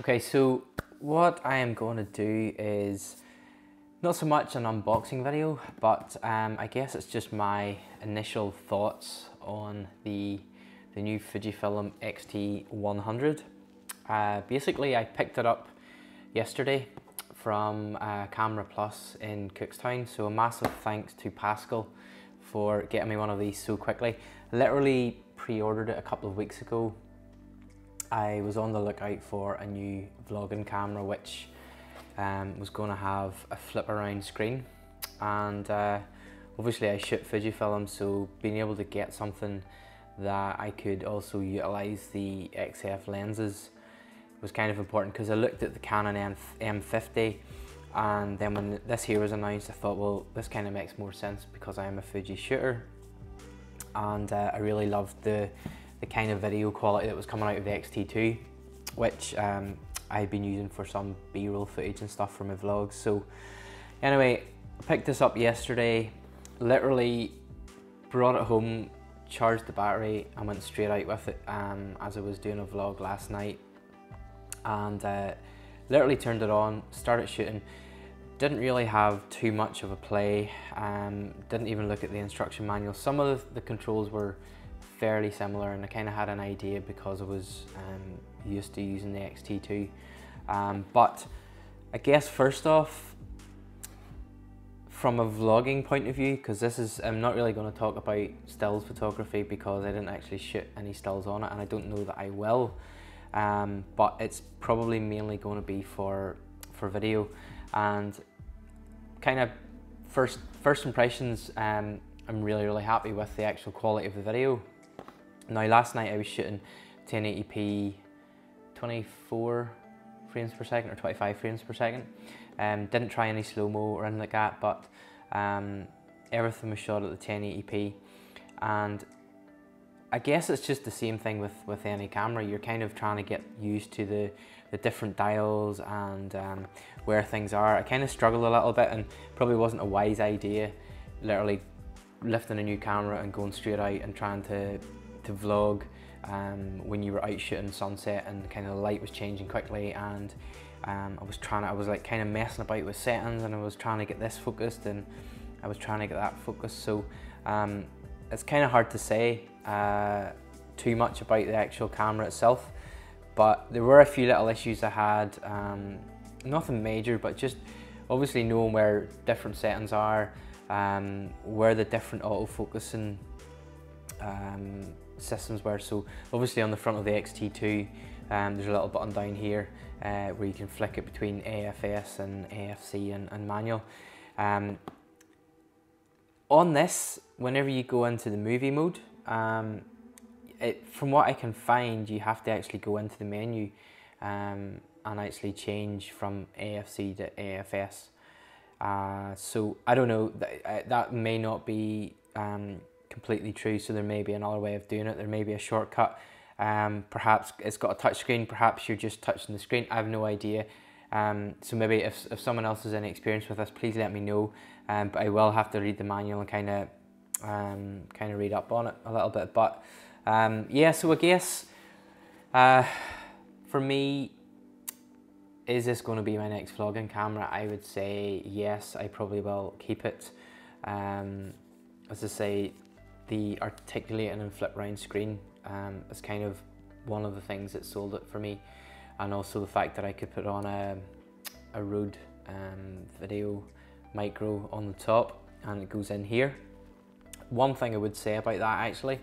Okay, so what I am going to do is not so much an unboxing video, but I guess it's just my initial thoughts on the new Fujifilm XT100. Basically, I picked it up yesterday from Camera Plus in Cookstown, so a massive thanks to Pascal for getting me one of these so quickly. I literally pre-ordered it a couple of weeks ago. I was on the lookout for a new vlogging camera which was going to have a flip around screen, and obviously I shoot Fujifilm, so being able to get something that I could also utilise the XF lenses was kind of important, because I looked at the Canon M50, and then when this here was announced I thought, well, this kind of makes more sense because I am a Fuji shooter, and I really loved the kind of video quality that was coming out of the XT2, which I've been using for some B-roll footage and stuff for my vlogs. So anyway, I picked this up yesterday, literally brought it home, charged the battery and went straight out with it as I was doing a vlog last night, and literally turned it on, started shooting. Didn't really have too much of a play, didn't even look at the instruction manual. Some of the controls were fairly similar, and I kind of had an idea because I was used to using the XT2. But I guess first off, from a vlogging point of view, because I'm not really going to talk about stills photography because I didn't actually shoot any stills on it, and I don't know that I will. But it's probably mainly going to be for video, and kind of first impressions. I'm really happy with the actual quality of the video. Now, last night I was shooting 1080p 24 frames per second or 25 frames per second. Didn't try any slow-mo or anything like that, but everything was shot at the 1080p, and I guess it's just the same thing with any camera. You're kind of trying to get used to the different dials and where things are. I kind of struggled a little bit, and probably wasn't a wise idea literally lifting a new camera and going straight out and trying to vlog when you were out shooting sunset and kind of the light was changing quickly, and I was like kind of messing about with settings, and I was trying to get this focused and I was trying to get that focused. So it's kind of hard to say too much about the actual camera itself, but there were a few little issues I had, nothing major, but just obviously knowing where different settings are, where the different autofocusing systems were. So obviously on the front of the XT2 there's a little button down here where you can flick it between AFS and AFC and manual. On this, whenever you go into the movie mode, from what I can find, you have to actually go into the menu and actually change from AFC to AFS. So I don't know, that may not be completely true, so there may be another way of doing it. There may be a shortcut. Perhaps it's got a touch screen, perhaps you're just touching the screen. I have no idea. So maybe if someone else has any experience with this, please let me know. But I will have to read the manual and kind of read up on it a little bit. But yeah, so I guess for me, is this going to be my next vlogging camera? I would say yes, I probably will keep it. As I say, the articulating and flip round screen is kind of one of the things that sold it for me, and also the fact that I could put on a Rode video micro on the top and it goes in here. One thing I would say about that actually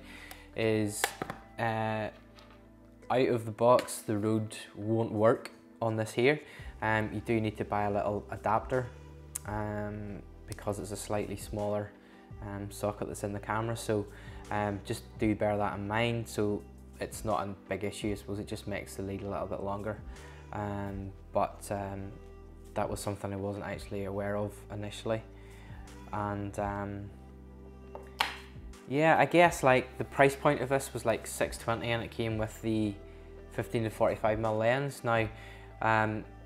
is out of the box the Rode won't work on this here. You do need to buy a little adapter because it's a slightly smaller socket that's in the camera, so just do bear that in mind. So it's not a big issue, I suppose. It just makes the lead a little bit longer, but that was something I wasn't actually aware of initially. And yeah, I guess like the price point of this was like $620, and it came with the 15 to 45mm lens. Now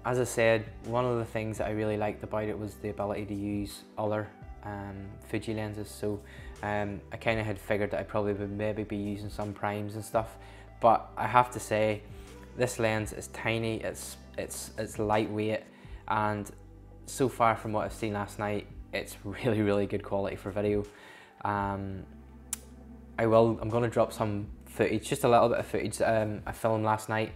as I said, one of the things that I really liked about it was the ability to use other Fuji lenses. So I kind of had figured that I probably would maybe be using some primes and stuff, but I have to say this lens is tiny, it's lightweight, and so far from what I've seen last night, it's really good quality for video. I'm going to drop some footage, just a little bit of footage I filmed last night,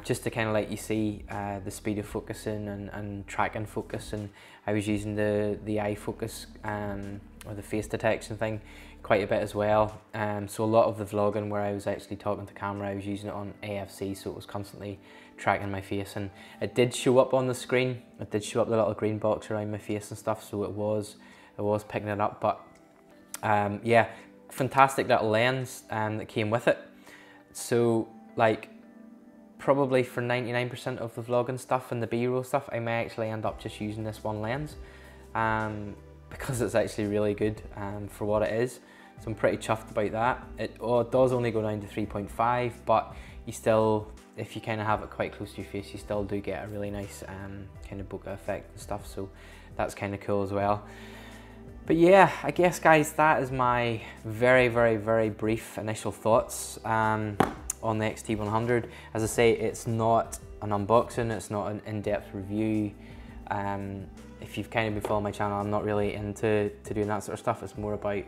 just to kind of let you see the speed of focusing and tracking focus, and I was using the eye focus or the face detection thing quite a bit as well. So a lot of the vlogging where I was actually talking to camera, I was using it on AFC, so it was constantly tracking my face, and it did show up on the screen. It did show up the little green box around my face and stuff, so it was picking it up. But yeah, fantastic little lens that came with it. So like, probably for 99% of the vlogging stuff and the B-roll stuff, I may actually end up just using this one lens, because it's actually really good for what it is. So I'm pretty chuffed about that. It does only go down to 3.5, but you still, if you kind of have it quite close to your face, you still do get a really nice kind of bokeh effect and stuff, so that's kind of cool as well. But yeah, I guess guys, that is my very brief initial thoughts on the XT100. As I say, it's not an unboxing, it's not an in-depth review. If you've kind of been following my channel, I'm not really into doing that sort of stuff. It's more about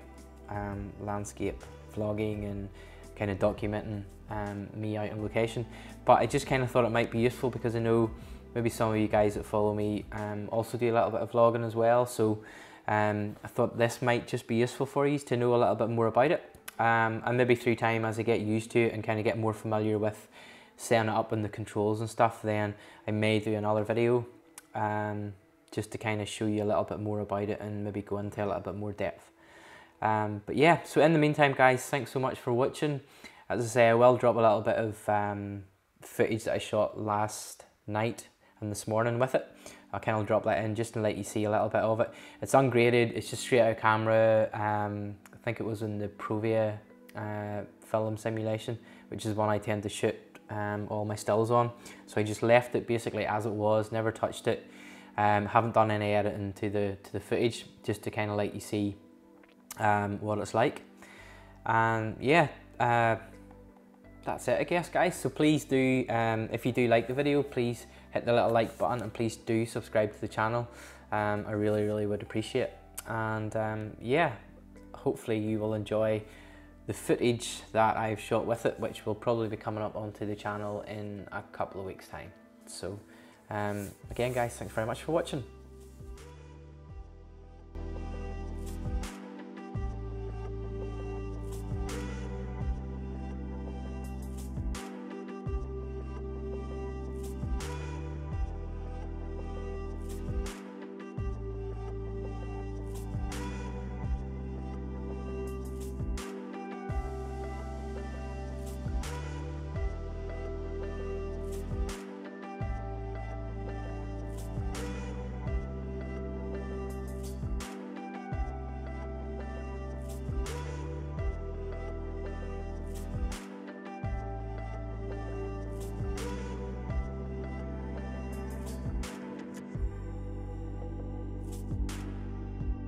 landscape vlogging and kind of documenting me out on location. But I just kind of thought it might be useful, because I know maybe some of you guys that follow me also do a little bit of vlogging as well. So I thought this might just be useful for you to know a little bit more about it. And maybe through time, as I get used to it and kind of get more familiar with setting it up and the controls and stuff, then I may do another video just to kind of show you a little bit more about it and maybe go into a little bit more depth. But yeah, so in the meantime guys, thanks so much for watching. As I say, I will drop a little bit of footage that I shot last night and this morning with it. I'll kind of drop that in just to let you see a little bit of it. It's ungraded, it's just straight out of camera. I think it was in the Provia film simulation, which is one I tend to shoot all my stills on. So I just left it basically as it was, never touched it. Haven't done any editing to the footage, just to kind of let you see what it's like. And yeah, that's it I guess guys. So please do, if you do like the video, please hit the little like button, and please do subscribe to the channel. I really would appreciate it. And yeah, hopefully you will enjoy the footage that I've shot with it, which will probably be coming up onto the channel in a couple of weeks time. So again guys, thanks very much for watching.